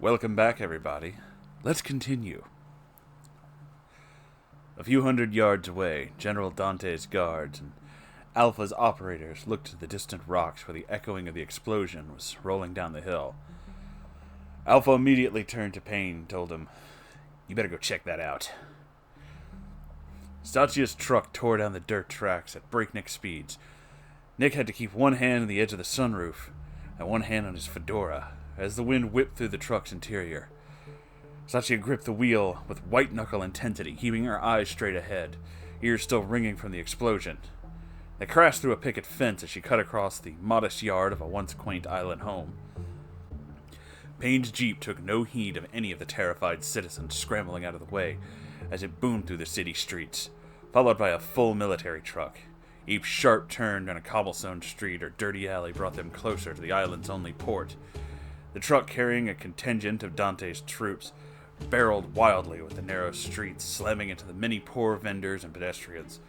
Welcome back, everybody. Let's continue. A few hundred yards away, General Dante's guards and Alpha's operators looked to the distant rocks where the echoing of the explosion was rolling down the hill. Alpha immediately turned to Payne and told him, "You better go check that out." Staccia's truck tore down the dirt tracks at breakneck speeds. Nick had to keep one hand on the edge of the sunroof and one hand on his fedora as the wind whipped through the truck's interior. Staccia gripped the wheel with white-knuckle intensity, keeping her eyes straight ahead, ears still ringing from the explosion. They crashed through a picket fence as she cut across the modest yard of a once quaint island home. Payne's Jeep took no heed of any of the terrified citizens scrambling out of the way as it boomed through the city streets, followed by a full military truck. Each sharp turn down a cobblestone street or dirty alley brought them closer to the island's only port. The truck, carrying a contingent of Dante's troops, barreled wildly with the narrow streets, slamming into the many poor vendors and pedestrians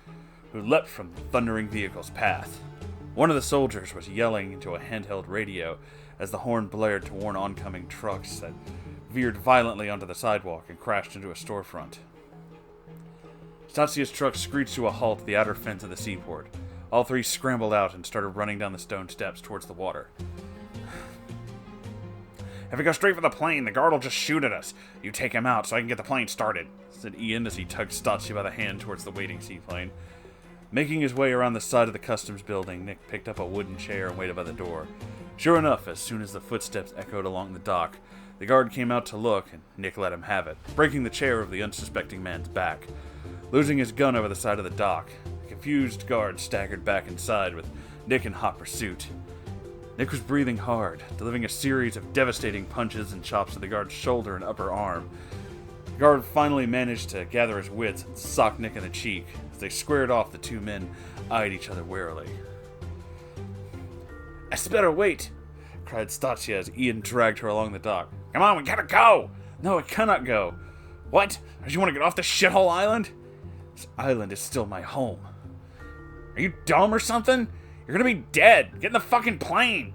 who leapt from the thundering vehicle's path. One of the soldiers was yelling into a handheld radio as the horn blared to warn oncoming trucks that veered violently onto the sidewalk and crashed into a storefront. Staccia's truck screeched to a halt at the outer fence of the seaport. All three scrambled out and started running down the stone steps towards the water. "If we go straight for the plane, the guard will just shoot at us. You take him out so I can get the plane started," said Ian as he tugged Staccia by the hand towards the waiting seaplane. Making his way around the side of the customs building, Nick picked up a wooden chair and waited by the door. Sure enough, as soon as the footsteps echoed along the dock, the guard came out to look, and Nick let him have it, breaking the chair over the unsuspecting man's back. Losing his gun over the side of the dock, the confused guard staggered back inside with Nick in hot pursuit. Nick was breathing hard, delivering a series of devastating punches and chops to the guard's shoulder and upper arm. The guard finally managed to gather his wits and socked Nick in the cheek. As they squared off, the two men eyed each other warily. "I better wait," cried Staccia as Ian dragged her along the dock. "Come on, we gotta go!" "No, I cannot go." "What? Don't you want to get off this shithole island?" "This island is still my home." "Are you dumb or something? You're gonna be dead! Get in the fucking plane!"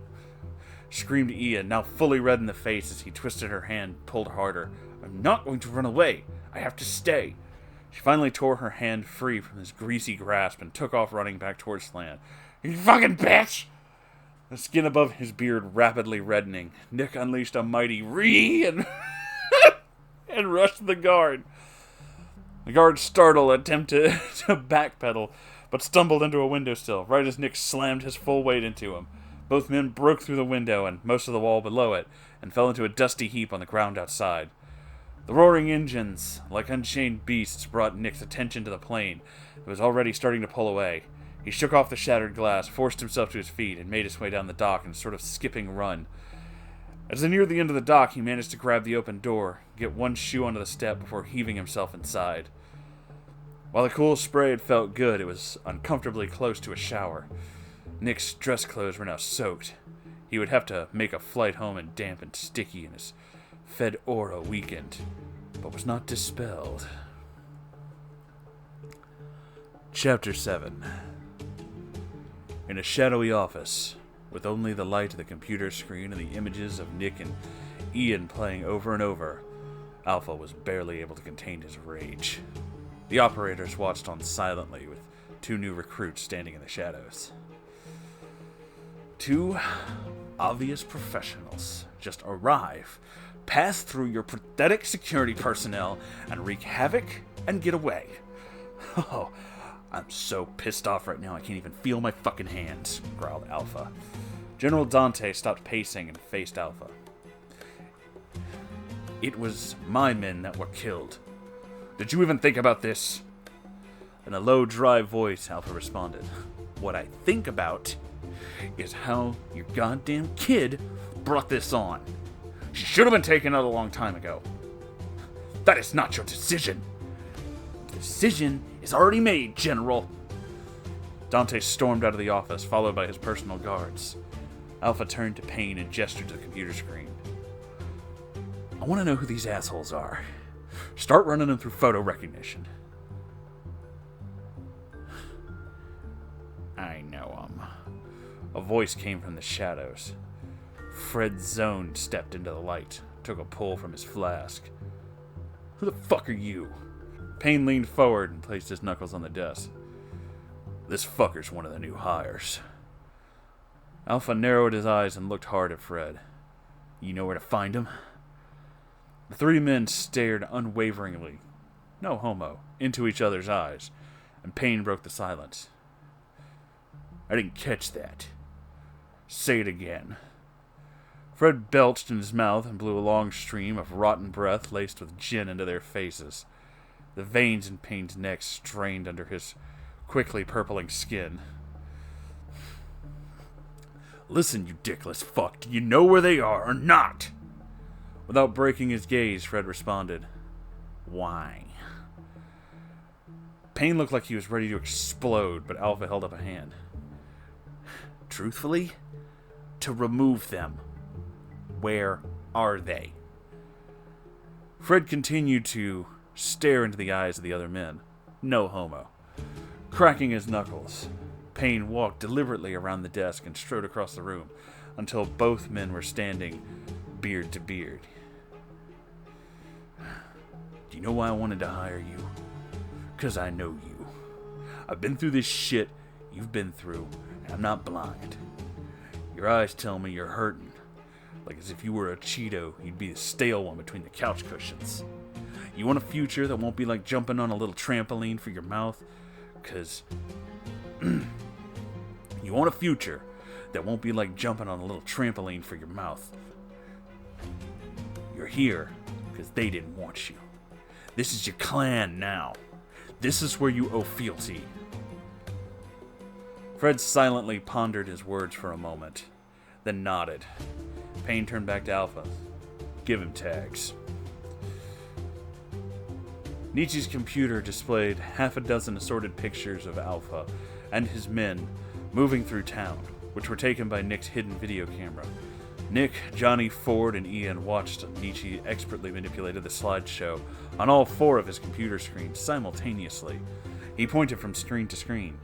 Screamed Ian, now fully red in the face as he twisted her hand, pulled harder. "I'm not going to run away. I have to stay." She finally tore her hand free from his greasy grasp and took off running back towards land. "You fucking bitch!" The skin above his beard rapidly reddening, Nick unleashed a mighty "ree" and rushed the guard. The guard, startled, attempted to backpedal, but stumbled into a windowsill right as Nick slammed his full weight into him. Both men broke through the window and most of the wall below it, and fell into a dusty heap on the ground outside. The roaring engines, like unchained beasts, brought Nick's attention to the plane that was already starting to pull away. He shook off the shattered glass, forced himself to his feet, and made his way down the dock in a sort of skipping run. As they neared the end of the dock, he managed to grab the open door, get one shoe onto the step before heaving himself inside. While the cool spray had felt good, it was uncomfortably close to a shower. Nick's dress clothes were now soaked. He would have to make a flight home and damp and sticky, and his fed aura weakened, but was not dispelled. Chapter 7. In a shadowy office, with only the light of the computer screen and the images of Nick and Ian playing over and over, Alpha was barely able to contain his rage. The operators watched on silently, with two new recruits standing in the shadows. Two obvious professionals just arrive, pass through your pathetic security personnel, and wreak havoc and get away. Oh, I'm so pissed off right now I can't even feel my fucking hands, growled Alpha. General Dante stopped pacing and faced Alpha. "It was my men that were killed. Did you even think about this?" In a low, dry voice, Alpha responded. "What I think about is how your goddamn kid brought this on. She should have been taken out a long time ago." "That is not your decision." "The decision is already made, General." Dante stormed out of the office, followed by his personal guards. Alpha turned to Payne and gestured to the computer screen. "I want to know who these assholes are. Start running them through photo recognition." "I know 'em." A voice came from the shadows. Fred Zone stepped into the light, took a pull from his flask. Who the fuck are you? Payne leaned forward and placed his knuckles on the desk. This fucker's one of the new hires. Alpha narrowed his eyes and looked hard at Fred. You know where to find him? The three men stared unwaveringly, no homo, into each other's eyes, and Payne broke the silence. I didn't catch that. Say it again. Fred belched in his mouth and blew a long stream of rotten breath laced with gin into their faces. The veins in Payne's neck strained under his quickly purpling skin. Listen, you dickless fuck, do you know where they are or not? Without breaking his gaze, Fred responded, Why? Payne looked like he was ready to explode, but Alpha held up a hand. Truthfully, to remove them. Where are they? Fred continued to stare into the eyes of the other men. No homo. Cracking his knuckles, Payne walked deliberately around the desk and strode across the room until both men were standing beard to beard. Do you know why I wanted to hire you? 'Cause I know you. I've been through this shit you've been through, and I'm not blind. Your eyes tell me you're hurting. Like as if you were a Cheeto, you'd be the stale one between the couch cushions. You want a future that won't be like jumping on a little trampoline for your mouth? 'Cause you want a future that won't be like jumping on a little trampoline for your mouth. You're here because they didn't want you. This is your clan now. This is where you owe fealty. Fred silently pondered his words for a moment, then nodded. Payne turned back to Alpha. Give him tags. Nietzsche's computer displayed half a dozen assorted pictures of Alpha and his men moving through town, which were taken by Nick's hidden video camera. Nick, Johnny, Ford, and Ian watched Nietzsche expertly manipulated the slideshow on all four of his computer screens simultaneously. He pointed from screen to screen.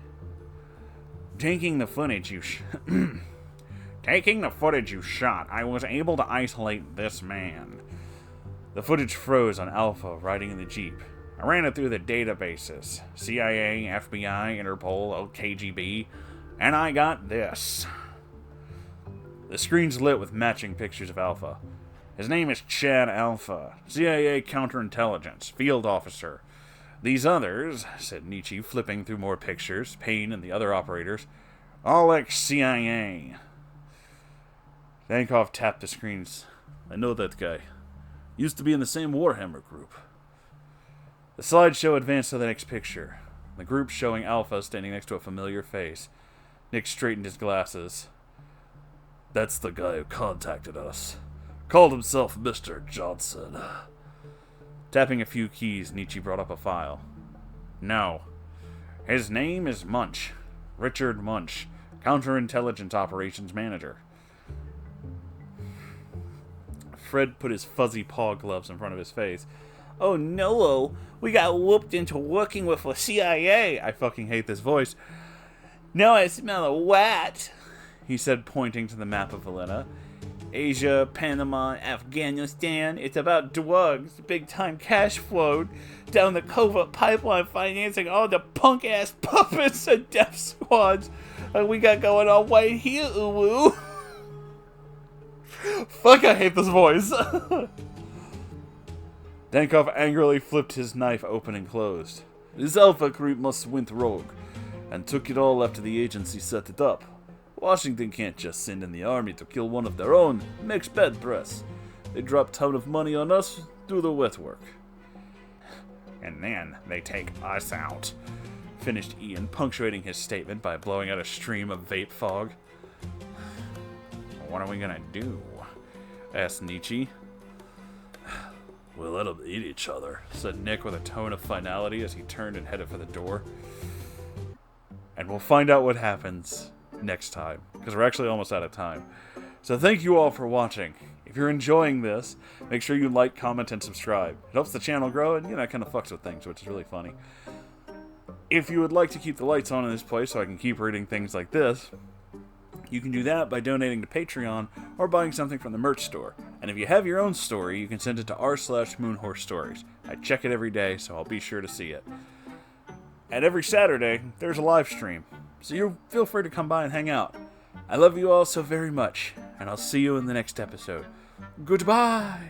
Taking the footage you shot, I was able to isolate this man. The footage froze on Alpha riding in the Jeep. I ran it through the databases. CIA, FBI, Interpol, KGB, and I got this. The screen's lit with matching pictures of Alpha. His name is Chad Alpha, CIA counterintelligence, field officer. These others, said Nietzsche, flipping through more pictures, Payne and the other operators, all ex-CIA. Dankov tapped the screens. I know that guy. Used to be in the same Warhammer group. The slideshow advanced to the next picture. The group showing Alpha standing next to a familiar face. Nick straightened his glasses. That's the guy who contacted us. Called himself Mr. Johnson. Tapping a few keys, Nietzsche brought up a file. No. His name is Munch. Richard Munch. Counterintelligence Operations Manager. Fred put his fuzzy paw gloves in front of his face. Oh no, we got whooped into working with the CIA. I fucking hate this voice. Now I smell a wat, he said, pointing to the map of Valena. Asia, Panama, Afghanistan. It's about drugs, big-time cash flowed down the covert pipeline financing all the punk-ass puppets and death squads we got going on right here, uwu. Fuck, I hate this voice. Dankov angrily flipped his knife open and closed. This Alpha group must have went rogue, and took it all after the agency set it up. Washington can't just send in the army to kill one of their own. It makes bad press. They drop a ton of money on us, do the wet work. And then they take us out, finished Ian, punctuating his statement by blowing out a stream of vape fog. What are we gonna do? Asked Nietzsche. We'll let them eat each other, said Nick with a tone of finality as he turned and headed for the door. And we'll find out what happens next time, because we're actually almost out of time. So thank you all for watching. If you're enjoying this, make sure you like, comment, and subscribe. It helps the channel grow, and it kind of fucks with things, which is really funny. If you would like to keep the lights on in this place so I can keep reading things like this, you can do that by donating to Patreon or buying something from the merch store. And if you have your own story, you can send it to r/Moonhorse Stories. I check it every day, so I'll be sure to see it. And every Saturday, there's a live stream, so you feel free to come by and hang out. I love you all so very much, and I'll see you in the next episode. Goodbye!